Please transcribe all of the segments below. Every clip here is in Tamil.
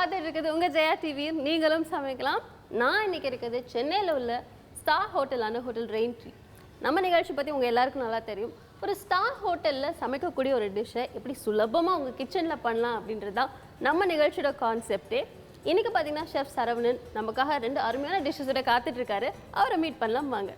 பார்த்துட்டு இருக்குது உங்கள் ஜெயா டிவி நீங்களும் சமைக்கலாம். நான் இன்னைக்கு இருக்கிறது சென்னையில் உள்ள ஸ்டார் ஹோட்டலான ஹோட்டல் ரெயின்ட்ரீ. நம்ம நிகழ்ச்சி பற்றி உங்கள் எல்லாருக்கும் நல்லா தெரியும். ஒரு ஸ்டார் ஹோட்டலில் சமைக்கக்கூடிய ஒரு டிஷ்ஷை எப்படி சுலபமாக உங்கள் கிச்சனில் பண்ணலாம் அப்படின்றது தான் நம்ம நிகழ்ச்சியோட கான்செப்டே. இன்றைக்கி பார்த்தீங்கன்னா ஷெஃப் சரவணன் நமக்காக 2 அருமையான டிஷ்ஷஸோட காத்துட்ருக்காரு. அவரை மீட் பண்ணலாம் வாங்க.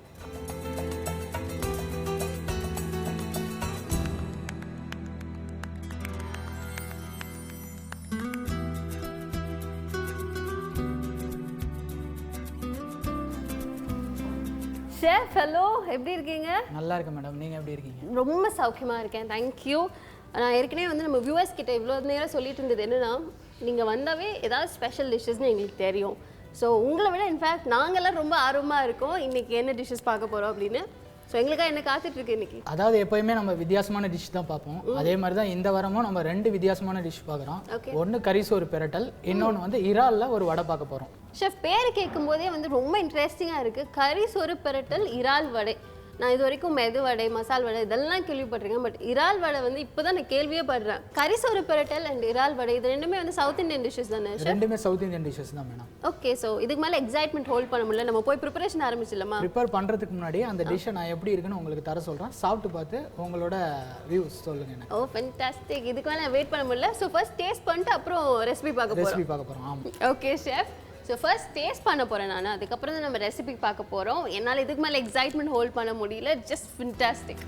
ஷெஃப் ஹலோ, எப்படி இருக்கீங்க? நல்லா இருக்கேன் மேடம், நீங்கள் எப்படி இருக்கீங்க? ரொம்ப சௌக்கியமாக இருக்கேன், தேங்க்யூ. நான் ஏற்கனவே வந்து நம்ம வியூவர்ஸ் கிட்ட இவ்வளோ நேரம் சொல்லிட்டு இருந்தது என்னன்னா, நீங்கள் வந்தாவே ஏதாவது ஸ்பெஷல் டிஷ்ஷஸ்னு எங்களுக்கு தெரியும். ஸோ உங்களை விட இன்ஃபேக்ட் நாங்கள்லாம் ரொம்ப ஆர்வமாக இருக்கோம் இன்றைக்கி என்ன டிஷ்ஷஸ் பார்க்க போகிறோம் அப்படின்னு. ஸோ எங்களுக்காக என்ன காத்துட்ருக்கு இன்னைக்கு? அதாவது எப்போயுமே நம்ம வித்தியாசமான டிஷ் தான் பார்ப்போம். அதே மாதிரி தான் இந்த வாரமும் நம்ம 2 வித்தியாசமான டிஷ் பார்க்குறோம். ஒன்று கரிசோறு பிரட்டல், இன்னொன்று வந்து இறாலில் ஒரு வடை பார்க்க போகிறோம். ஷெஃப் பேர் கேட்கும் போதே வந்து ரொம்ப இன்ட்ரெஸ்டிங்காக இருக்குது. கரிசோறு பிரட்டல், இறால் வடை. நான் இது வரைக்கும் மெது வடை, மசால் வடை இதெல்லாம் கேள்விப்பட்டிருக்கேன். பட் இறால் வடை வந்து இப்போ தான் நான் கேள்வியே படுறேன். கரிசோறு பிரட்டல் அண்ட் இறால் வடை இது ரெண்டுமே வந்து சவுத் இந்தியன் டிஷ்ஷஸ் தானே? ரெண்டுமே சவுத் இந்தியன் டிஷ்ஷஸ் தான் மேடம். ஓகே, ஸோ இதுக்கு மேலே எக்ஸைட்மெண்ட் ஹோல்ட் பண்ண முடியல, நம்ம போய் ப்ரிப்பரேஷன் ஆரம்பிச்சிடலாமா? ப்ரிப்பேர் பண்ணுறதுக்கு முன்னாடி அந்த டிஷ்ஷை நான் எப்படி இருக்குன்னு உங்களுக்கு தர சொல்கிறேன். சாப்பிட்டு பார்த்து உங்களோட வியூஸ் சொல்லுங்க. ஓ ஃபென்டாஸ்டிக். இதுக்கு மேலே வெயிட் பண்ண முடியல. ஸோ ஃபர்ஸ்ட் டேஸ்ட் பண்ணிட்டு அப்புறம் ரெசிபி பார்க்க போகிறோம். ஆமாம். Okay chef, so first taste பண்ண போகிறேன் நான். அதுக்கப்புறம் தான் நம்ம ரெசிபி பார்க்க போகிறோம். என்னால் இதுக்கு மேலே எக்ஸைட்மெண்ட் ஹோல்ட் பண்ண முடியல. Just fantastic.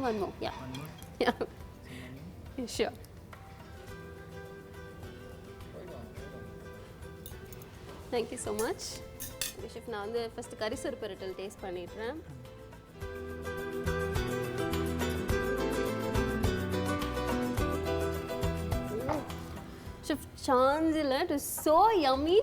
One more, yeah. Yeah. Sure. Thank you so much. Chef, நான் வந்து ஃபர்ஸ்ட் கரிசோறு பிரட்டல் டேஸ்ட் பண்ணிடுறேன். Chef, சாஞ்சில் இட் இஸ் ஸோ யம்மி.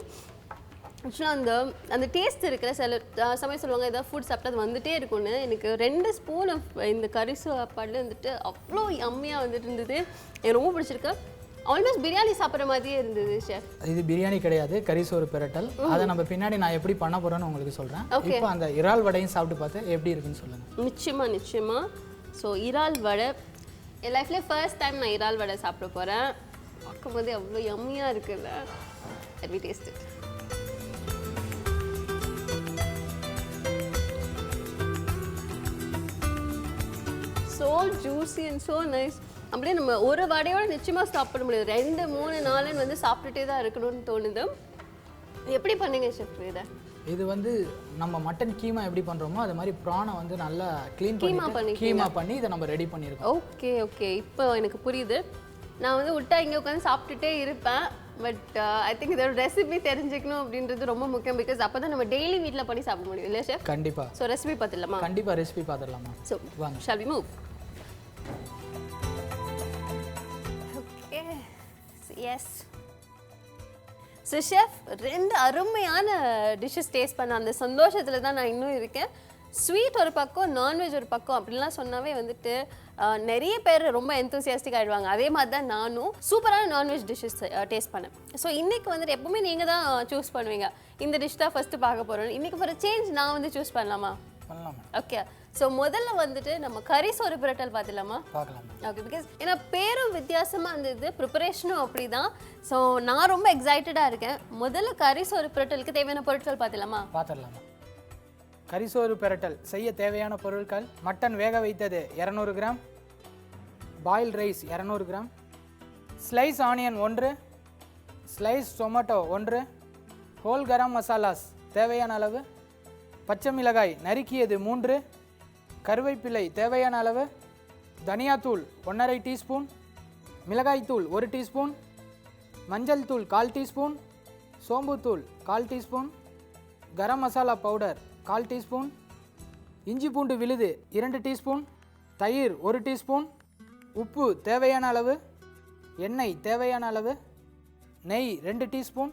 ஆக்சுவலாக அந்த டேஸ்ட் இருக்கிற சில சமயம் சொல்லுவாங்க ஏதாவது ஃபுட் சாப்பிட்டா அது வந்துகிட்டே இருக்கும்னு. எனக்கு 2 ஸ்பூன் இந்த கறி சாப்பாடு வந்துட்டு அவ்வளோ யம்மியாக வந்துட்டு இருந்தது. எனக்கு ரொம்ப பிடிச்சிருக்கு. ஆல்மோஸ்ட் பிரியாணி சாப்பிட்ற மாதிரியே இருந்தது ஷெஃப். இது பிரியாணி கிடையாது, கரிசோறு பிரட்டல். அதை நம்ம பின்னாடி நான் எப்படி பண்ண போகிறேன்னு உங்களுக்கு சொல்கிறேன். இப்போ அந்த இறால் வடையும் சாப்பிட்டு பார்த்து எப்படி இருக்குன்னு சொல்லுங்கள். நிச்சயமாக. ஸோ இறால் வடை என் லைஃப்லேயே ஃபர்ஸ்ட் டைம் நான் இறால் வடை சாப்பிட போகிறேன். பார்க்கும்போதே அவ்வளோ யம்மியாக இருக்குல்ல. Let me taste it. So juicy and so nice. அப்படியே நம்ம ஒரு வடையோடு நிச்சயமாக சாப்பிட முடியாது. 2, 3, 4 வந்து சாப்பிட்டுட்டே தான் இருக்கணும்னு தோணுது. எப்படி பண்ணீங்க ஷெஃப் இதை? இது வந்து நம்ம மட்டன் கீமா எப்படி பண்ணுறோமோ அது மாதிரி ப்ரானை வந்து நல்லா க்ளீன் பண்ணி இதை நம்ம ரெடி பண்ணியிருக்கோம். ஓகே, இப்போ எனக்கு புரியுது. நான் வந்து விட்டா இங்கே உட்காந்து சாப்பிட்டுட்டே இருப்பேன். பட் ஐ திங்க் இதோட ரெசிபி தெரிஞ்சுக்கணும் அப்படின்றது ரொம்ப முக்கியம். பிகாஸ் அப்போ தான் நம்ம டெய்லி வீட்டில் பண்ணி சாப்பிட முடியும் இல்லை ஷெஃப்? கண்டிப்பாக. ஸோ ரெசிபி பார்த்துடலாமா? கண்டிப்பாக ரெசிபி பார்த்துடலாமா? ஸோ வாங்க, shall we move? Okay, yes. So chef 2 அருமையான டிஷ்ஷஸ் டேஸ்ட் பண்ண அந்த சந்தோஷத்தில் தான் நான் இன்னும் இருக்கேன். ஸ்வீட் ஒரு பக்கம், நான்வெஜ் ஒரு பக்கம் அப்படின்லாம் சொன்னாவே வந்துட்டு நிறைய பேர் ரொம்ப எந்தூசியாஸ்டிக் ஆகிடுவாங்க. அதே மாதிரி தான் நானும் சூப்பரான நான்வெஜ் டிஷ்ஷஸ் டேஸ்ட் பண்ணேன். ஸோ இன்றைக்கி வந்துட்டு எப்போவுமே நீங்கள் தான் சூஸ் பண்ணுவீங்க, இந்த டிஷ் தான் ஃபஸ்ட்டு பார்க்க போகிறோம். இன்றைக்கி ஃபார் சேஞ்ச் நான் வந்து சூஸ் பண்ணலாமா? ஓகே. ஸோ முதல்ல வந்துட்டு நம்ம கரிசோறு பிரட்டல் பார்த்துலாமா? ஓகே, பிகாஸ் ஏன்னா பேரும் வித்தியாசமாக இருந்தது, ப்ரிப்பரேஷனும் அப்படி தான். ஸோ நான் ரொம்ப எக்ஸைட்டடாக இருக்கேன். முதல்ல கரிசோறு பிரட்டலுக்கு தேவையான பொருட்கள் பார்த்துலாமா? பார்த்துடலாமா. கரிசோறு பிரட்டல் செய்ய தேவையான பொருட்கள்: மட்டன் வேக வைத்தது 200 gram, boil rice 200 gram, slice onion 1, slice tomato 1, whole garam masalas தேவையான அளவு, பச்சை மிளகாய் நறுக்கியது 3, கருவேப்பிலை தேவையான அளவு, தனியாத்தூள் 1/2 டீஸ்பூன், மிளகாய்த்தூள் 1 டீஸ்பூன், மஞ்சள் தூள் 1/4 teaspoon, சோம்புத்தூள் 1/4 teaspoon, garam masala powder 1/4 teaspoon, இஞ்சி பூண்டு விழுது 2 டீஸ்பூன், தயிர் 1 டீஸ்பூன், உப்பு தேவையான அளவு, எண்ணெய் தேவையான அளவு, நெய் 2 டீஸ்பூன்.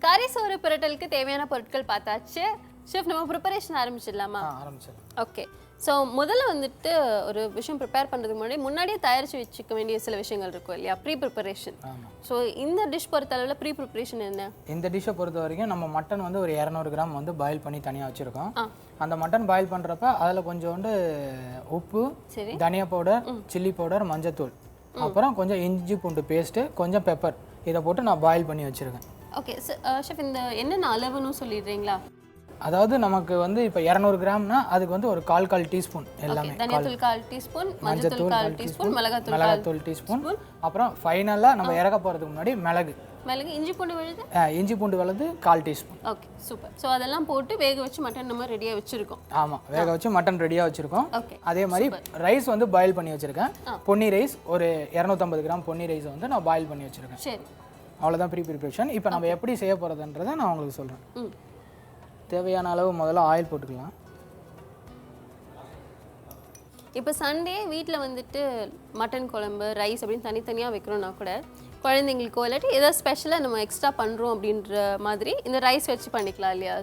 கறி சோறு பிரட்டலுக்கு தேவையான பொருட்கள் பார்த்தாச்சு. ஷெஃப் நம்ம ப்ரிப்பரேஷன் ஆரம்பிச்சிடலாமா? ஆரம்பிச்சிடலாம். ஓகே. ஸோ முதல்ல வந்துட்டு ஒரு விஷயம் ப்ரிப்பேர் பண்ணுறதுக்கு முன்னாடியே தயாரித்து வச்சுக்க வேண்டிய சில விஷயங்கள் இருக்கும் இல்லையா? Pre preparation. ஸோ இந்த டிஷ் பொறுத்தளவில் ப்ரீ ப்ரிப்பரேஷன் என்ன? இந்த டிஷ்ஷை பொறுத்த வரைக்கும் நம்ம மட்டன் வந்து ஒரு 200 கிராம் வந்து பாயில் பண்ணி தனியாக வச்சுருக்கோம். அந்த மட்டன் பாயில் பண்ணுறப்ப அதில் கொஞ்சோண்டு உப்பு, தனியா பவுடர், சில்லி பவுடர், மஞ்சத்தூள், அப்புறம் கொஞ்சம் இஞ்சி பூண்டு பேஸ்ட்டு, கொஞ்சம் பெப்பர், இதை போட்டு நான் பாயில் பண்ணி வச்சுருக்கேன். ஓகே ஷெஃப், இந்த என்னென்ன அளவுன்னு சொல்லிடுறீங்களா? அதாவது நமக்கு வந்து இப்போ 200 கிராம்னா அதுக்கு வந்து ஒரு கால் டீஸ்பூன் எல்லாமே. தனியாத்தூள் 1/4 டீஸ்பூன், மஞ்சத்தூள் 1/4 டீஸ்பூன், மிளகாத்தூள் டீஸ்பூன், அப்புறம் ஃபைனலாக நம்ம இறக்க போகிறதுக்கு முன்னாடி மிளகு, இஞ்சி பூண்டு விழுது, 1/4 டீஸ்பூன். Okay super. ஸோ அதெல்லாம் போட்டு வேக வச்சு மட்டன் நம்ம ரெடியாக வச்சுருக்கோம். ஆமாம், வேக வச்சு மட்டன் ரெடியாக வச்சுருக்கோம். அதே மாதிரி ரைஸ் வந்து பாயில் பண்ணி வச்சுருக்கேன். பொன்னி ரைஸ் ஒரு 250 கிராம் பொன்னி ரைஸ் வந்து நான் பாயில் பண்ணி வச்சுருக்கேன். சரி, அவ்வளோதான் ப்ரீ ப்ரிப்பரேஷன். இப்போ நம்ம எப்படி செய்ய போகிறதுன்றதை நான் உங்களுக்கு சொல்கிறேன். தேவையான அளவு முதல்ல ஆயில் போட்டுக்கலாம். இப்போ சண்டே வீட்டில் வந்துட்டு மட்டன் குழம்பு, ரைஸ் அப்படின்னு தனித்தனியாக வைக்கிறோன்னா கூட குழந்தைங்களுக்கோ இல்லாட்டி ஏதாவது ஸ்பெஷலாக நம்ம எக்ஸ்ட்ரா பண்ணுறோம் அப்படின்ற மாதிரி இந்த ரைஸ் வச்சு பண்ணிக்கலாம் இல்லையா?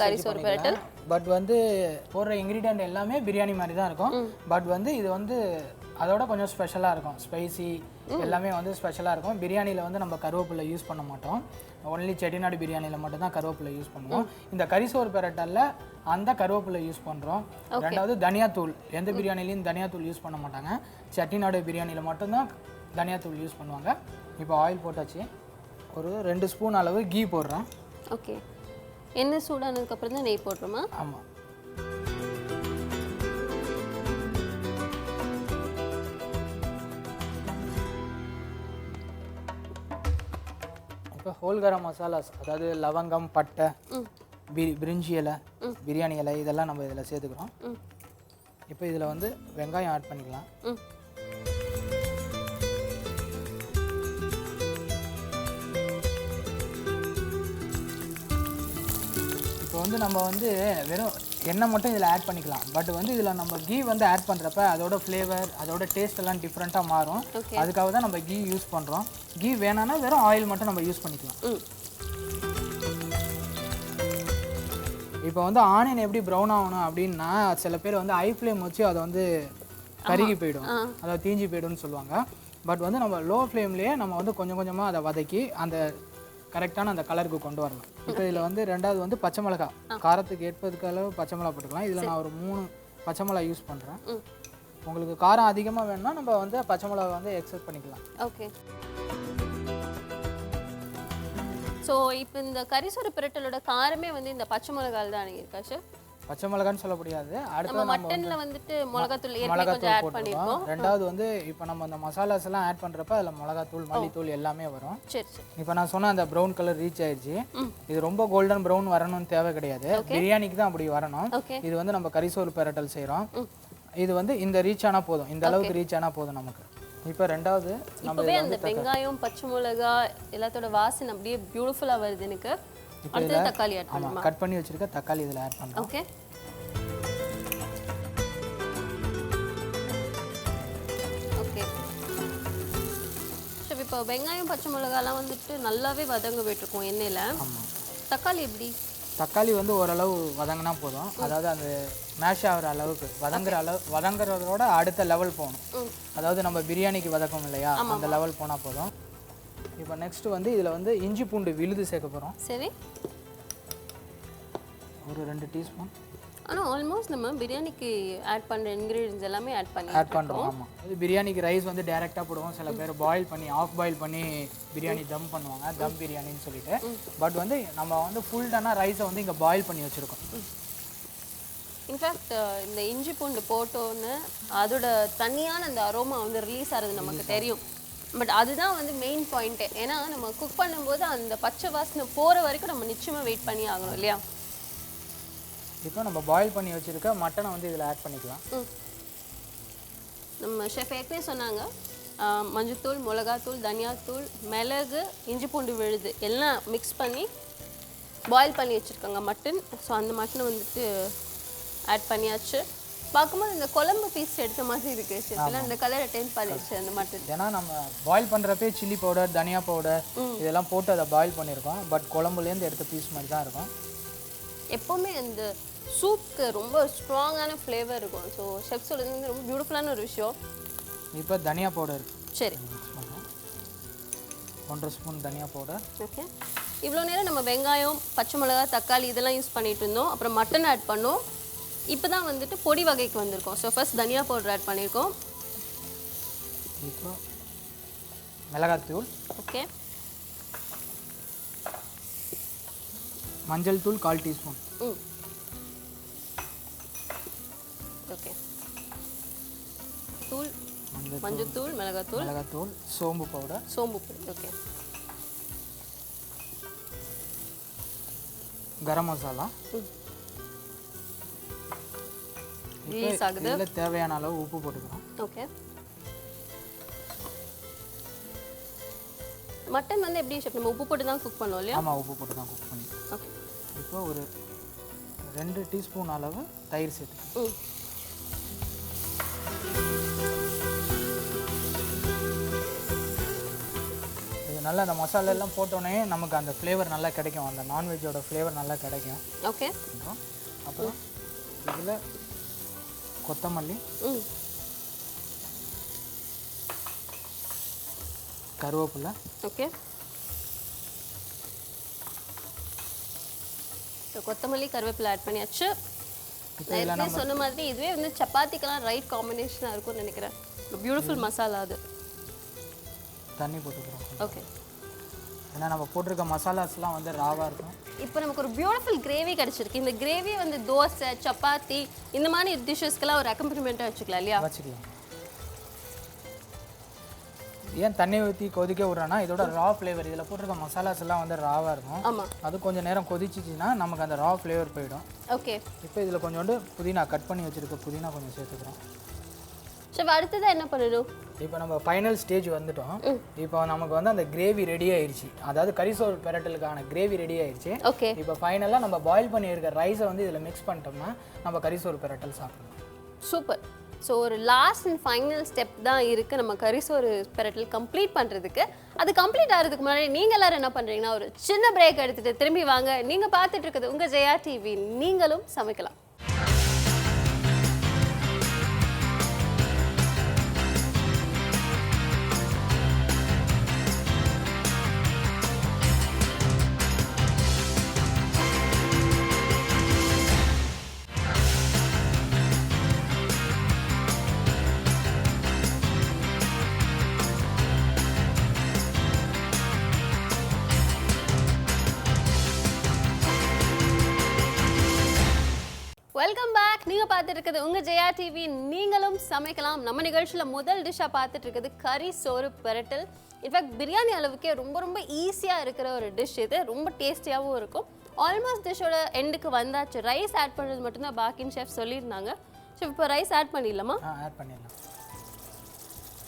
கறி சோறு பிரட்டல். பட் வந்து போடுற இன்க்ரீடியன்ட் எல்லாமே பிரியாணி மாதிரி தான் இருக்கும். பட் வந்து இது வந்து அதோட கொஞ்சம் ஸ்பெஷலாக இருக்கும். ஸ்பைசி எல்லாமே வந்து ஸ்பெஷலாக இருக்கும். பிரியாணியில் வந்து நம்ம கருவேப்பிலை யூஸ் பண்ண மாட்டோம். ஒன்லி செட்டிநாடு பிரியாணியில் மட்டும்தான் கருவேப்பிலை யூஸ் பண்ணுவோம். இந்த கரிசோறு பிரட்டலில் அந்த கருவேப்பிலை யூஸ் பண்ணுறோம். ரெண்டாவது தனியாத்தூள், எந்த பிரியாணிலையும் தனியாத்தூள் யூஸ் பண்ண மாட்டாங்க. செட்டிநாடு பிரியாணியில் மட்டும்தான் தனியாத்தூள் யூஸ் பண்ணுவாங்க. இப்போ ஆயில் போட்டாச்சு. ஒரு 2 ஸ்பூன் அளவு கீ போடுறேன். ஓகே, எண்ணெய் சூடானதுக்கப்புறம் தான் நெய் போடுறோமா? ஆமாம். இப்போ ஹோல் கரம் மசாலாஸ், அதாவது லவங்கம், பட்டை, பிரிஞ்சி இலை, பிரியாணி இலை, இதெல்லாம் நம்ம இதில் சேர்த்துக்கிறோம். இப்போ இதில் வந்து வெங்காயம் ஆட் பண்ணிக்கலாம். இப்போ வந்து நம்ம வந்து வெறும் எண்ணெய் மட்டும் இதில் ஆட் பண்ணிக்கலாம். பட் வந்து இதில் நம்ம கீ வந்து ஆட் பண்ணுறப்ப அதோட ஃப்ளேவர், அதோட டேஸ்ட் எல்லாம் டிஃப்ரெண்ட்டாக மாறும். அதுக்காக தான் நம்ம கீ யூஸ் பண்ணுறோம். கீ வேணான்னா வெறும் ஆயில் மட்டும் நம்ம யூஸ் பண்ணிக்கலாம். இப்போ வந்து ஆனியன் எப்படி ப்ரௌன் ஆகணும் அப்படின்னா, சில பேர் வந்து ஹை ஃப்ளேம் வச்சு அதை வந்து கருகி போயிடும், அதாவது தீஞ்சி போய்டும்னு சொல்லுவாங்க. பட் வந்து நம்ம லோ ஃப்ளேம்லேயே நம்ம வந்து கொஞ்சம் கொஞ்சமாக அதை வதக்கி அந்த கரெக்டான அந்த கலருக்கு கொண்டு வரலாம். இப்போ இதில் வந்து ரெண்டாவது வந்து பச்சை மிளகா, காரத்துக்கு ஏற்பதுக்கு அளவு பச்சை மிளகா போட்டுக்கலாம். இதில் நான் ஒரு 3 பச்சை மிளகா யூஸ் பண்ணுறேன். உங்களுக்கு காரம் அதிகமாக வேணும்னா நம்ம வந்து பச்சை மிளகா வந்து எக்ஸஸ் பண்ணிக்கலாம். ஓகே. ஸோ இப்போ இந்த கரிசோறு பிரட்டலோட காரமே வந்து இந்த பச்சை மிளகாயில் தான் இருக்கா சார்? பச்சை மிளகான்னு சொல்ல முடியாது. அடுத்து நம்ம மட்டன்ல வந்துட்டு மிளகாத்தூள் ஏற்கனவே கொஞ்சம் ஆட் பண்ணிருக்கோம். ரெண்டாவது வந்து இப்போ நம்ம அந்த மசாலாஸ் எல்லாம் ஆட் பண்றப்ப அதுல மிளகாத்தூள், மல்லித்தூள் எல்லாமே வரும். சரி சரி. இப்போ நான் சொன்ன அந்த ப்ரௌன் கலர் ரீச் ஆயிடுச்சு. இது ரொம்ப கோல்டன் ப்ரௌன் வரணும்னு தேவை கிடையாது. பிரியாணிக்கு தான் அப்படி வரணும். இது வந்து நம்ம கரிசோறு பிரட்டல் செய்றோம். இது வந்து இந்த ரீச் ஆனா போதும், இந்த அளவுக்கு ரீச் ஆனா போதும் நமக்கு. இப்போ ரெண்டாவது இப்பவே அந்த வெங்காயம், பச்சை மிளகா எல்லாத்தோட வாசனை அப்படியே பியூட்டிஃபுல்லா வருது எனக்கு. அடுத்து தக்காளி ஆட் பண்ணனுமா? கட் பண்ணி வச்சிருக்க தக்காளி இதல ஆட் பண்ணலாம். ஓகே. ஓகே. சோ இப்போ வெங்காயம், பச்சை மிளகாலாம் வந்துட்டு நல்லாவே வதங்க விட்டுருக்கோம் எண்ணெயில. ஆமா. தக்காளி எப்படி? தக்காளி வந்து ஓரளவு வதங்கினா போதும். அதாவது அந்த மேஷ் ஆகிற அளவுக்கு வதங்குறதோட அடுத்த லெவல் போகணும். அதாவது நம்ம பிரியாணிக்கு வதக்கும் இல்லையா, அந்த லெவல் போனால் போதும். இப்போ நெக்ஸ்ட் வந்து இதில் வந்து இஞ்சி பூண்டு விழுது சேர்க்க போகிறோம். சரி, ஒரு 2 டீஸ்பூன். ஆனால் ஆல்மோஸ்ட் நம்ம பிரியாணிக்கு ஆட் பண்ணுற இன்க்ரீடியன்ஸ் எல்லாமே ஆட் பண்ணுறோம். ஆமாம், இது பிரியாணிக்கு ரைஸ் வந்து டைரெக்டாக போடுவோம். சில பேர் பாயில் பண்ணி ஆஃப் பாயில் பண்ணி பிரியாணி தம் பண்ணுவாங்க, தம் பிரியாணின்னு சொல்லிட்டு. பட் வந்து நம்ம வந்து ஃபுல் டனாக ரைஸை வந்து இங்கே பாயில் பண்ணி வச்சுருக்கோம். இன்ஃபேக்ட் இந்த இஞ்சி பூண்டு போட்டோன்னு அதோட தனியான அந்த அரோமா வந்து ரிலீஸ் ஆகிறது நமக்கு தெரியும். பட் அதுதான் வந்து மெயின் பாயிண்ட்டே. ஏன்னா நம்ம குக் பண்ணும்போது அந்த பச்சை வாசனை போகிற வரைக்கும் நம்ம நிச்சயமாக வெயிட் பண்ணி ஆகணும் இல்லையா? இப்போ நம்ம பாயில் பண்ணி வச்சுருக்க மட்டனை வந்து இதில் ஆட் பண்ணிக்கலாம். நம்ம ஷெஃப் ஏற்கனவே சொன்னாங்க, மஞ்சத்தூள், மிளகாத்தூள், தனியாத்தூள், மிளகு, இஞ்சி பூண்டு விழுது எல்லாம் மிக்ஸ் பண்ணி பாயில் பண்ணி வச்சுருக்காங்க மட்டன். ஸோ அந்த மட்டனை வந்துட்டு ஆட் பண்ணியாச்சு. பார்க்கும்போது இந்த குழம்பு பீஸ் எடுத்த மாதிரி இருக்கு ஷெஃப். இல்ல அந்த கலர் அட்டெண்ட் பண்ணிடுச்சு அந்த மட்டன். ஏன்னா நம்ம பாயில் பண்ணுறப்பே சில்லி பவுடர் தனியா பவுடர் இதெல்லாம் போட்டு அதை பாயில் பண்ணியிருக்கோம். பட் குழம்புலேருந்து எடுத்த பீஸ் மாதிரி தான் இருக்கும். எப்போவுமே அந்த சூப்க்கு ரொம்ப ஸ்ட்ராங்கான ஃப்ளேவர் இருக்கும். ஸோ ஷெஃப் சொல்கிறது ரொம்ப பியூட்டிஃபுல்லான ஒரு விஷயம். இப்போ தனியா பவுடர் சரி 1.5 ஸ்பூன் தனியா பவுடர். ஓகே. இவ்வளோ நேரம் நம்ம வெங்காயம் பச்சை மிளகாய் தக்காளி இதெல்லாம் யூஸ் பண்ணிட்டு இருந்தோம். அப்புறம் மட்டன் ஆட் பண்ணோம். இப்போ தான் வந்துட்டு பொடி வகைக்கு வந்திருக்கோம். ஸோ ஃபர்ஸ்ட் தனியா பவுடர் ஆட் பண்ணியிருக்கோம். இப்போ மிளகாத்தூள். ஓகே. மஞ்சள் தூள் 1/4 டீஸ்பூன். ஓகே. தூள் மஞ்சள் தூள் மிளகாத்தூள் சோம்பு பவுடர். சோம்பு பொடி. ஓகே. கரம் மசாலா. இதுல தேவையான அளவு உப்பு போட்டுக்கிறோம். ஓகே. மட்டன் வந்து எப்படி ஷெஃப் நம்ம உப்பு போட்டு தான் குக் பண்ணுவோம் இல்லையா? ஆமா உப்பு போட்டு தான் குக் பண்ணி. ஓகே. இப்போ ஒரு 2 டீஸ்பூன் அளவு தயிர் சேர்த்துக்கிறோம். நல்லா அந்த மசாலா எல்லாம் போட்டோன்னே நமக்கு அந்த ஃப்ளேவர் நல்லா கிடைக்கும். அந்த நான்வெஜ்ஜோட ஃப்ளேவர் நல்லா கிடைக்கும். ஓகே. அப்புறம் இதில் கொத்தமல்லி, கருவேப்பிலை. ஓகே. கொத்தமல்லி கருவேப்பிலை ஆட் பண்ணியாச்சு. நான் சொன்ன மாதிரி இதுவே வந்து சப்பாத்திக்கெல்லாம் ரைட் காம்பினேஷனாக இருக்கும்னு நினைக்கிறேன். பியூட்டிஃபுல் மசாலா அது. தண்ணி போட்டுக்கிறோம். ஓகே. ஏன்னா நம்ம போட்டிருக்க மசாலாஸ்லாம் வந்து ராவாக இருக்கும். இப்போ நமக்கு ஒரு பியூட்டிஃபுல் கிரேவி கிடச்சிருக்கு. இந்த கிரேவி வந்து தோசை சப்பாத்தி இந்த மாதிரி டிஷ்ஷஸ்க்கெல்லாம் ஒரு அக்கம்பனிமெண்ட்டாக வச்சுக்கலாம் இல்லையா? வச்சுக்கலாம். ஏன் தண்ணி ஊற்றி கொதிக்க விட்றோன்னா இதோட ரா ஃப்ளேவர் இதில் போட்டிருக்க மசாலாஸ் எல்லாம் வந்து ராவாக இருக்கும். ஆமாம். அது கொஞ்சம் நேரம் கொதிச்சிச்சின்னா நமக்கு அந்த ரா ஃப்ளேவர் போயிடும். ஓகே. இப்போ இதில் கொஞ்சோண்டு புதினா கட் பண்ணி வச்சுருக்க புதினா கொஞ்சம் சேர்த்துக்கிறோம். ஷெஃப் அடுத்ததான் என்ன பண்ணணும்? இப்போ நம்ம ஃபைனல் ஸ்டேஜ் வந்துட்டோம். இப்போ நமக்கு வந்து அந்த கிரேவி ரெடி ஆயிடுச்சு. அதாவது கரிசோறு பெரட்டலுக்கான கிரேவி ரெடி ஆயிடுச்சு. ஓகே. இப்போ ஃபைனலாக நம்ம பாயில் பண்ணி இருக்க ரைஸை வந்து இதில் மிக்ஸ் பண்ணிட்டோம்னா நம்ம கரிசோறு பெரட்டல் சாப்பிடலாம். சூப்பர். ஸோ ஒரு லாஸ்ட் அண்ட் ஃபைனல் ஸ்டெப் தான் இருக்குது நம்ம கரிசோறு பெரட்டல் கம்ப்ளீட் பண்ணுறதுக்கு. அது கம்ப்ளீட் ஆகிறதுக்கு முன்னாடி நீங்கள் எல்லோரும் என்ன பண்ணுறீங்கன்னா ஒரு சின்ன பிரேக் எடுத்துகிட்டு திரும்பி வாங்க. நீங்கள் பார்த்துட்டு இருக்கிறது உங்கள் ஜெயா டிவி. நீங்களும் சமைக்கலாம். Welcome back. நீங்கள் பார்த்துட்டு இருக்கிறது உங்கள் ஜெயா டிவி. நீங்களும் சமைக்கலாம். நம்ம நிகழ்ச்சியில் முதல் டிஷ்ஷாக பார்த்துட்டு இருக்கிறது கறி சோறு பெரட்டல். இன்ஃபேக்ட் பிரியாணி அளவுக்கே ரொம்ப ரொம்ப ஈஸியாக இருக்கிற ஒரு டிஷ் இது. ரொம்ப டேஸ்டியாகவும் இருக்கும். ஆல்மோஸ்ட் டிஷ்ஷோட எண்டுக்கு வந்தாச்சு. ரைஸ் ஆட் பண்ணுறது மட்டும்தான் பாக்கின்னு ஷெஃப் சொல்லியிருந்தாங்க. ஷெஃப் இப்போ ரைஸ் ஆட் பண்ணிடலாமா? ஆட் பண்ணிடலாம்.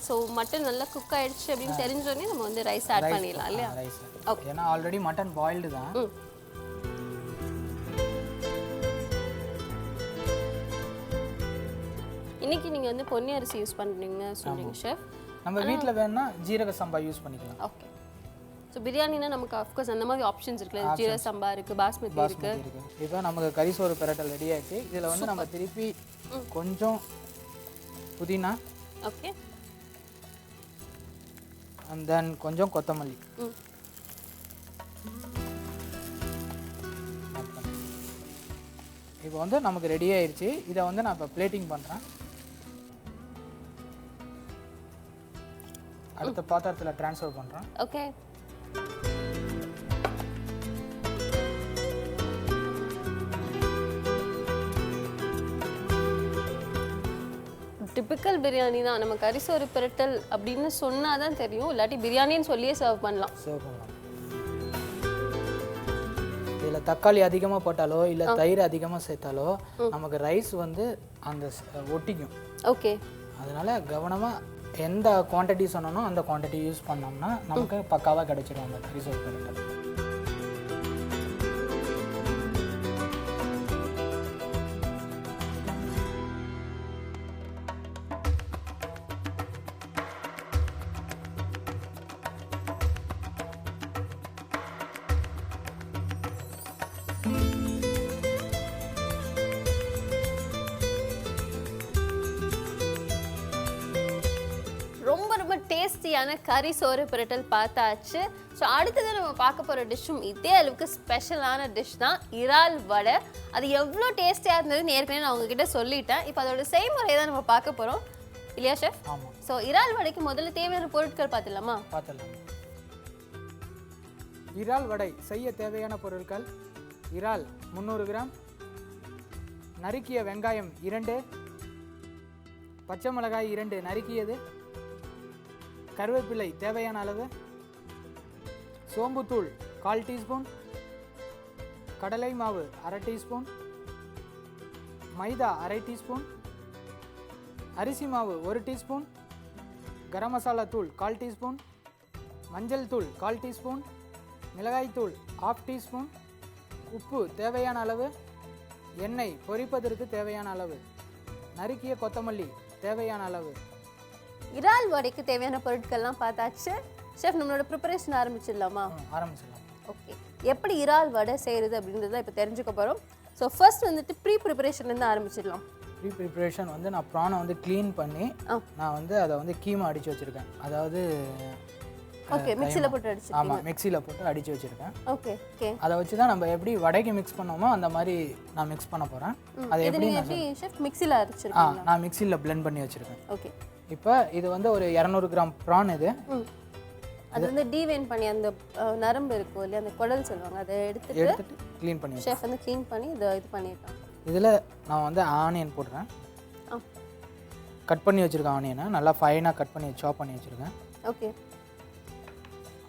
ஸோ மட்டன் நல்லா குக் ஆகிடுச்சு அப்படின்னு தெரிஞ்சோடனே நம்ம வந்து ரைஸ் ஆட் பண்ணிடலாம் இல்லையா? ரைஸ். ஓகே. ஏன்னா ஆல்ரெடி மட்டன் பாயில்டு தான். இன்னைக்கு நீங்கள் வந்து பொன்னி அரிசி யூஸ் பண்ணுறீங்க சொல்கிறீங்க ஷெஃப். நம்ம வீட்டில் வேணும்னா ஜீரக சம்பா யூஸ் பண்ணிக்கலாம். ஓகே. ஸோ பிரியாணினா நமக்கு அஃப்கோர்ஸ் அந்த மாதிரி ஆப்ஷன்ஸ் இருக்குல்ல. ஜீரக சம்பா இருக்குது, பாஸ்மதி இருக்குது. இப்போ நமக்கு கரிசோறு பெரட்டல் ரெடி ஆயிடுச்சு. இதில் வந்து நம்ம திருப்பி கொஞ்சம் புதினா. ஓகே. அண்ட் தென் கொஞ்சம் கொத்தமல்லி. இப்போ வந்து நமக்கு ரெடி ஆயிடுச்சு. இதை வந்து நான் இப்போ பிளேட்டிங் பண்ணுறேன். அடுத்த பாத்திரத்தில் ட்ரான்ஸ்ஃபர் பண்ணுறேன். ஓகே. டிபிக்கல் பிரியாணி தான். நம்ம கரிசோறு பெரட்டல் அப்படின்னு சொன்னால் தான் தெரியும். இல்லாட்டி பிரியாணின்னு சொல்லியே சர்வ் பண்ணலாம். இதில் தக்காளி அதிகமாக போட்டாலோ இல்லை தயிர் அதிகமாக சேர்த்தாலோ நமக்கு ரைஸ் வந்து அந்த ஒட்டிக்கும். ஓகே. அதனால கவனமாக எந்த குவான்டிட்டி சொன்னோனோ அந்த குவான்டிட்டி யூஸ் பண்ணோம்னா நமக்கு பக்காவாக கிடைச்சிடும் அந்த கரிசோறு பெரட்டல். டேஸ்டியான கறி சோறு பிரட்டல் பார்த்தாச்சு. ஸோ அடுத்தது நம்ம பார்க்க போகிற டிஷ்ஷும் இதே அளவுக்கு ஸ்பெஷலான டிஷ் தான் இறால் வடை. அது எவ்வளோ டேஸ்டியாக இருந்ததுன்னு ஏற்கனவே நான் உங்ககிட்ட சொல்லிட்டேன். இப்போ அதோட செய்முறையை தான் நம்ம பார்க்க போகிறோம் இல்லையா ஷெஃப்? ஆமாம். ஸோ இறால் வடைக்கு முதல்ல தேவையான பொருட்கள் பார்த்துடலாமா? பார்த்துடலாம். இறால் வடை செய்ய தேவையான பொருட்கள்: இறால் 300 கிராம், நறுக்கிய வெங்காயம் 2, பச்சை மிளகாய் 2 நறுக்கியது, கருவேப்பிலை தேவையான அளவு, சோம்புத்தூள் 1/4 டீஸ்பூன், கடலை மாவு 1/2 டீஸ்பூன், மைதா 1/2 டீஸ்பூன், அரிசி மாவு 1 டீஸ்பூன், கரம் மசாலா தூள் 1/4 டீஸ்பூன், மஞ்சள் தூள் 1/4 டீஸ்பூன், மிளகாய் தூள் 1/2 டீஸ்பூன், உப்பு தேவையான அளவு, எண்ணெய் பொரிப்பதற்கு தேவையான அளவு, நறுக்கிய கொத்தமல்லி தேவையான அளவு. இறால் வடைக்கு தேவையான பொருட்கள்லாம் பார்த்தாச்சு. ஷெஃப், நம்மளோட ப்ரிப்பரேஷன் ஆரம்பிச்சிடலாமா? ஆரம்பிச்சிடலாம். ஓகே, எப்படி இறால் வடை செய்கிறது அப்படின்றத இப்போ தெரிஞ்சுக்க போகிறோம். ஸோ ஃபர்ஸ்ட் வந்துட்டு ப்ரிப்பரேஷன்லேருந்து ஆரம்பிச்சிடலாம். ப்ரிப்பரேஷன் வந்து நான் ப்ரானை வந்து க்ளீன் பண்ணி நான் வந்து அதை வந்து கீமா அடித்து வச்சுருக்கேன். அதாவது ஓகே, மிக்ஸியில் போட்டு அடிச்சு. ஆமாம், மிக்ஸியில் போட்டு அடித்து வச்சுருக்கேன். Okay okay. அதை வச்சு தான் நம்ம எப்படி வடைக்கு மிக்ஸ் பண்ணோமோ அந்த மாதிரி நான் மிக்ஸ் பண்ண போகிறேன். அதை எப்படி ஷெஃப் மிக்ஸியில் அரைச்சிருக்கேன்? நான் மிக்ஸியில் பிளெண்ட் பண்ணி வச்சுருக்கேன். ஓகே. இப்போ இது வந்து ஒரு 200 கிராம் ப்ரான். இது அது வந்து டீவைன் பண்ணி அந்த நரம்பு இருக்கும் இல்லையா, அந்த குடல் சொல்லுவாங்க, அதை எடுத்துட்டு க்ளீன் பண்ணி ஷெஃப் வந்து க்ளீன் பண்ணி இது பண்ணியிருக்காங்க. இதில் நான் வந்து ஆனியன் போடுறேன். கட் பண்ணி வச்சுருக்கேன். ஆனியனை நல்லா ஃபைனாக கட் பண்ணி சாப் பண்ணி வச்சுருக்கேன். ஓகே.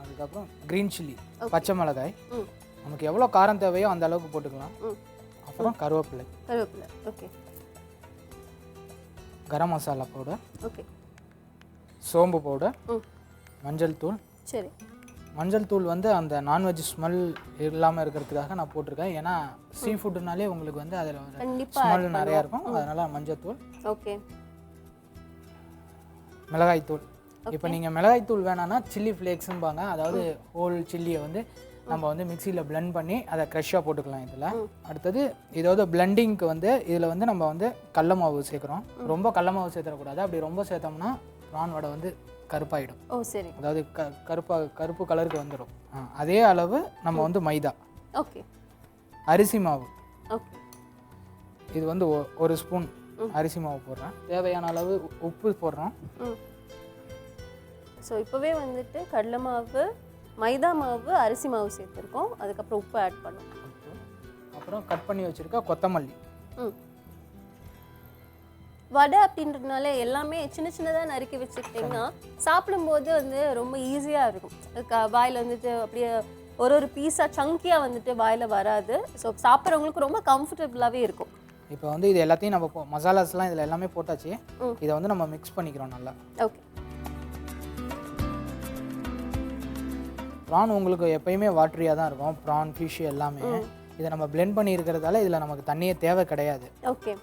அதுக்கப்புறம் க்ரீன் சில்லி, பச்சை மிளகாய், நமக்கு எவ்வளோ காரம் தேவையோ அந்த அளவுக்கு போட்டுக்கலாம். அப்புறம் கருவேப்பிலை. Okay. Garam masala powder. Okay. சோம்பு பவுடர், மஞ்சள் தூள். சரி. மஞ்சள் தூள் வந்து அந்த நான்வெஜ் ஸ்மெல் இல்லாமல் இருக்கிறதுக்காக நான் போட்டிருக்கேன். ஏன்னா சீ ஃபுட்டுனாலே உங்களுக்கு வந்து அதில் ஸ்மெல் நிறையா இருக்கும், அதனால் மஞ்சள் தூள். ஓகே. மிளகாய் தூள். இப்போ நீங்கள் மிளகாய் தூள் வேணான்னா சில்லி ஃப்ளேக்ஸும்பாங்க. அதாவது ஹோல் சில்லியை வந்து நம்ம வந்து மிக்சியில் பிளெண்ட் பண்ணி அதை க்ரஷ்ஷாக போட்டுக்கலாம். இதில் அடுத்தது இதோட பிளெண்டிங்க்கு வந்து இதில் வந்து நம்ம வந்து கடல மாவு சேர்க்குறோம். ரொம்ப கடல மாவு சேர்த்துடக்கூடாது. அப்படி ரொம்ப சேர்த்தோம்னா ப்ரான் வடை வந்து கருப்பாயிடும். ஓ சரி. அதாவது கருப்பு கலருக்கு வந்துடும். அதே அளவு நம்ம வந்து மைதா. ஓகே. அரிசி மாவு. ஓகே. இது வந்து 1 ஸ்பூன் அரிசி மாவு போடுறேன். தேவையான அளவு உப்பு போடுறோம். ஸோ இப்போவே வந்துட்டு கடலை மாவு, மைதா மாவு, அரிசி மாவு சேர்த்துருக்கோம். அதுக்கப்புறம் உப்பு ஆட் பண்ணோம். அப்புறம் கட் பண்ணி வச்சுருக்க கொத்தமல்லி. வடை அப்படின்றதுனால எல்லாமே சின்ன சின்னதாக நறுக்கி வச்சுக்கிட்டிங்கன்னா சாப்பிடும்போது வந்து ரொம்ப ஈஸியாக இருக்கும். வாயில் வந்துட்டு அப்படியே ஒரு பீஸாக சங்கியாக வந்துட்டு வாயில் வராது. ஸோ சாப்பிட்றவங்களுக்கு ரொம்ப கம்ஃபர்டபுளாகவே இருக்கும். இப்போ வந்து இது எல்லாத்தையும் நம்ம மசாலாஸ்லாம் இதில் எல்லாமே போட்டாச்சு. இதை வந்து நம்ம மிக்ஸ் பண்ணிக்கிறோம் நல்லா. ஓகே. ப்ரான் உங்களுக்கு எப்பயுமே வாட்டரியாக தான் இருக்கும். ப்ரான், ஃபிஷ் எல்லாமே இதை நம்ம பிளெண்ட் பண்ணி இருக்கிறதால இதில் நமக்கு தண்ணியே தேவை கிடையாது. ஓகே.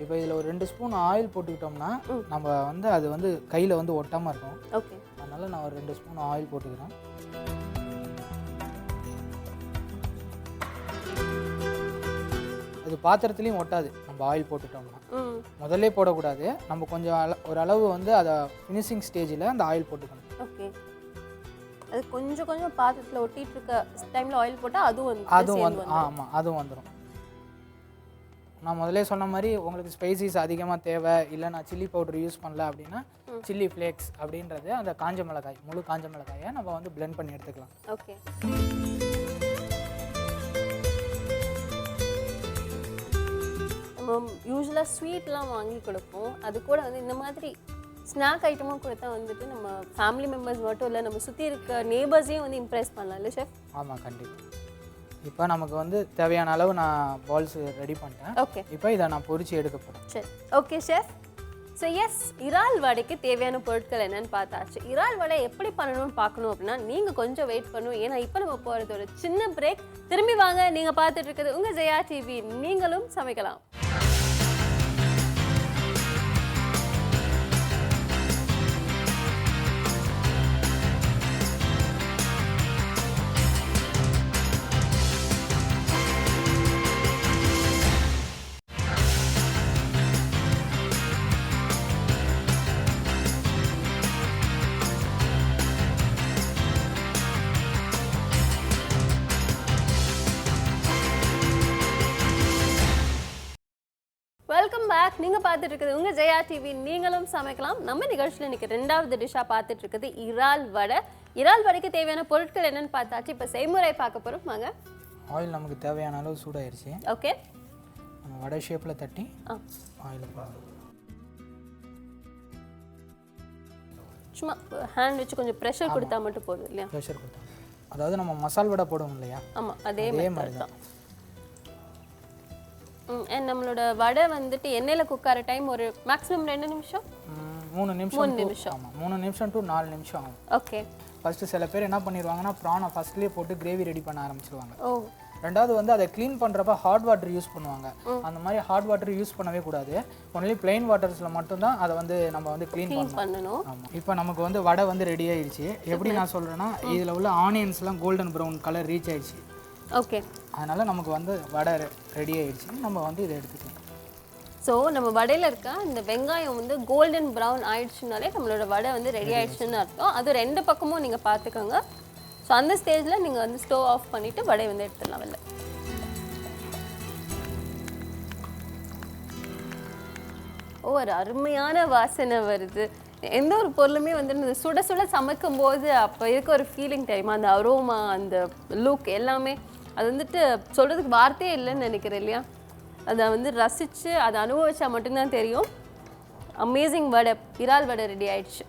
இப்போ இதில் ஒரு 2 ஸ்பூன் ஆயில் போட்டுக்கிட்டோம்னா நம்ம வந்து அது வந்து கையில் வந்து ஒட்டாமல் இருக்கும். ஓகே. அதனால் நான் ஒரு 2 ஸ்பூன் ஆயில் போட்டுக்கிறேன். அது பாத்திரத்துலேயும் ஒட்டாது நம்ம ஆயில் போட்டுட்டோம்னா. முதல்ல போடக்கூடாது. நம்ம கொஞ்சம் ஒரு அளவு வந்து அதை ஃபினிஷிங் ஸ்டேஜில் அந்த ஆயில் போட்டுக்கணும். ஓகே. அது கொஞ்சம் கொஞ்சம் பாத்திரத்தில் ஒட்டிட்டு இருக்க டைமில் ஆயில் போட்டால் அதுவும் வந்து ஆமாம், அதுவும் வந்துடும். நான் முதல்ல சொன்ன மாதிரி உங்களுக்கு ஸ்பைசிஸ் அதிகமாக தேவை இல்லை, நான் சில்லி பவுடர் யூஸ் பண்ணல அப்படின்னா சில்லி ஃப்ளேக்ஸ் அப்படின்றது அந்த காஞ்ச மிளகாய், முழு காஞ்ச மிளகாயை நம்ம வந்து பிளெண்ட் பண்ணி எடுத்துக்கலாம். ஓகே. நம்ம யூஸ்வலாக ஸ்வீட்லாம் வாங்கி கொடுப்போம். அது கூட வந்து இந்த மாதிரி ஸ்நாக் ஐட்டமும் கொடுத்தா வந்துட்டு நம்ம ஃபேமிலி மெம்பர்ஸ் மட்டும் இல்லை, நம்ம சுற்றி இருக்க நேபர்ஸையும் வந்து இம்ப்ரெஸ் பண்ணலாம் இல்லை ஷெஃப்? ஆமாம், கண்டிப்பாக. இப்போ நமக்கு வந்து தேவையான அளவு நான் பால்ஸ் ரெடி பண்ணிட்டேன். ஓகே. இப்போ இதை நான் பொரிச்சு எடுக்க போகிறேன். சரி, ஓகே ஷெஃப். ஸோ எஸ், இறால் வடைக்கு தேவையான பொருட்கள் என்னன்னு பார்த்தாச்சு. இறால் வடை எப்படி பண்ணணும்னு பார்க்கணும் அப்படின்னா நீங்கள் கொஞ்சம் வெயிட் பண்ணணும். ஏன்னா இப்போ நம்ம போகிறது ஒரு சின்ன பிரேக். திரும்பி வாங்க. நீங்கள் பார்த்துட்டு இருக்கிறது உங்கள் ஜெயா டிவி, நீங்களும் சமைக்கலாம். பேக். நீங்க பார்த்துட்டு இருக்குது உங்க ஜெயா டிவி நீங்களும் சமைக்கலாம். நம்ம நிகழ்ச்சியில் இன்னைக்கு 2வது டிஷ்ஷாக பார்த்துட்டு இருக்குது இறால் வடை. இறால் வடைக்கு தேவையான பொருட்கள் என்னன்னு பார்த்தாச்சு. இப்போ செய்முறை பார்க்க போகிறோம். வாங்க. ஆயில் நமக்கு தேவையான அளவு சூடாயிருச்சு. ஓகே. நம்ம வடை ஷேப்பில் தட்டி ஆயில் சும்மா ஹேண்ட் வச்சு கொஞ்சம் ப்ரெஷர் கொடுத்தா மட்டும் போதும் இல்லையா? ப்ரெஷர் கொடுத்தா, அதாவது நம்ம மசால் வடை போடுவோம் இல்லையா? ஆமாம், அதே மாதிரி தான். நம்மளோட வடை வந்துட்டு எண்ணெயில் குக் ஆகிற டைம் ஒரு மேக்ஸிமம் 2 நிமிஷம் 3 நிமிஷம். ஆமாம், 3 நிமிஷம் டு 4 நிமிஷம் ஆகும். ஓகே. ஃபஸ்ட்டு சில பேர் என்ன பண்ணிடுவாங்கன்னா ப்ரானை ஃபஸ்ட்லேயே போட்டு கிரேவி ரெடி பண்ண ஆரம்பிச்சிருவாங்க. ஓ. ரெண்டாவது வந்து அதை க்ளீன் பண்ணுறப்ப ஹாட் வாட்டர் யூஸ் பண்ணுவாங்க. அந்த மாதிரி ஹாட் வாட்டர் யூஸ் பண்ணவே கூடாது. ஒன்லி பிளெயின் வாட்டர்ஸில் மட்டும்தான் அதை வந்து நம்ம வந்து க்ளீன் பண்ணணும். ஆமாம். இப்போ நமக்கு வந்து வடை வந்து ரெடி ஆயிடுச்சு. எப்படி நான் சொல்கிறேன்னா, இதில் உள்ள ஆனியன்ஸ்லாம் கோல்டன் ப்ரௌன் கலர் ரீச் ஆயிடுச்சு. ஓகே. அதனால் நமக்கு வந்து வடை ரெடி ஆயிடுச்சு. நம்ம வந்து இதை எடுத்துக்கலாம். ஸோ நம்ம வடையில் இருக்க இந்த வெங்காயம் வந்து கோல்டன் ப்ரௌன் ஆயிடுச்சுனாலே நம்மளோட வடை வந்து ரெடி ஆயிடுச்சுன்னு அர்த்தம். அது 2 பக்கமும் நீங்கள் பார்த்துக்கோங்க. ஸோ அந்த ஸ்டேஜில் நீங்கள் வந்து ஸ்டவ் ஆஃப் பண்ணிவிட்டு வடை வந்து எடுத்துடலாம் வெளில. ஒரு அருமையான வாசனை வருது. எந்த ஒரு பொருளுமே வந்து சுட சுட சமைக்கும் போது அப்போ இருக்க ஒரு ஃபீலிங் தெரியுமா? அந்த அரோமா, அந்த லுக் எல்லாமே அது வந்துட்டு சொல்கிறதுக்கு வார்த்தையே இல்லைன்னு நினைக்கிறேன் இல்லையா? அதை வந்து ரசித்து அதை அனுபவிச்சா மட்டும்தான் தெரியும். அமேசிங் வடை, இறால் வடை ரெடி ஆயிடுச்சு.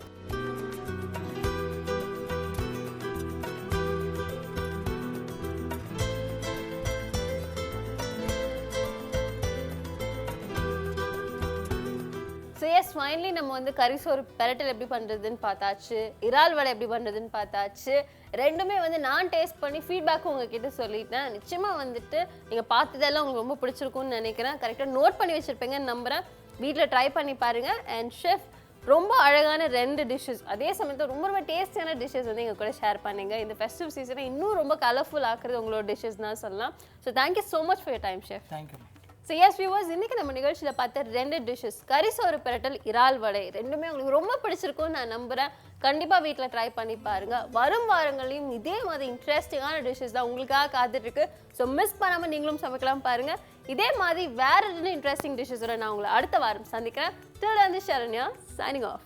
ஸோ எஸ், ஃபைனலி நம்ம வந்து கரிசோறு பெரட்டல் எப்படி பண்ணுறதுன்னு பார்த்தாச்சு, இறால் வடை எப்படி பண்ணுறதுன்னு பார்த்தாச்சு. ரெண்டுமே வந்து நான் டேஸ்ட் பண்ணி ஃபீட்பேக்கும் உங்ககிட்ட சொல்லிட்டேன். நிச்சயமாக வந்துட்டு நீங்கள் பார்த்ததெல்லாம் உங்களுக்கு ரொம்ப பிடிச்சிருக்கும்னு நினைக்கிறேன். கரெக்டாக நோட் பண்ணி வச்சுருப்பீங்கன்னு நம்புகிறேன். வீட்டில் ட்ரை பண்ணி பாருங்கள். அண்ட் ஷெஃப் ரொம்ப அழகான 2 டிஷ்ஷஸ், அதே சமயத்தில் ரொம்ப ரொம்ப டேஸ்டியான டிஷ்ஷஸ் வந்து எங்கள் கூட ஷேர் பண்ணிங்க. இந்த ஃபெஸ்டிவ் சீசனை இன்னும் ரொம்ப கலர்ஃபுல் ஆக்குறது உங்களோட டிஷ்ஷஸ் தான் சொல்லலாம். So thank you so much for your time chef. Thank you. So yes viewers, இன்றைக்கி நம்ம நிகழ்ச்சியில் பார்த்த 2 டிஷ்ஷஸ், கரிசோறு பெரட்டல், இறால் வடை, ரெண்டுமே உங்களுக்கு ரொம்ப பிடிச்சிருக்கும்னு நான் நம்புகிறேன். கண்டிப்பாக வீட்டில் ட்ரை பண்ணி பாருங்கள். வரும் வாரங்களையும் இதே மாதிரி இன்ட்ரெஸ்டிங்கான டிஷ்ஷஸ் தான் உங்களுக்காக காத்துட்ருக்கு. ஸோ மிஸ் பண்ணாமல் நீங்களும் சமைக்கலாம் பாருங்கள். இதே மாதிரி வேறு 2 இன்ட்ரெஸ்டிங் டிஷ்ஷஸோட நான் உங்களை அடுத்த வாரம் சந்திக்கிறேன். Till then, this is Sharanya signing off.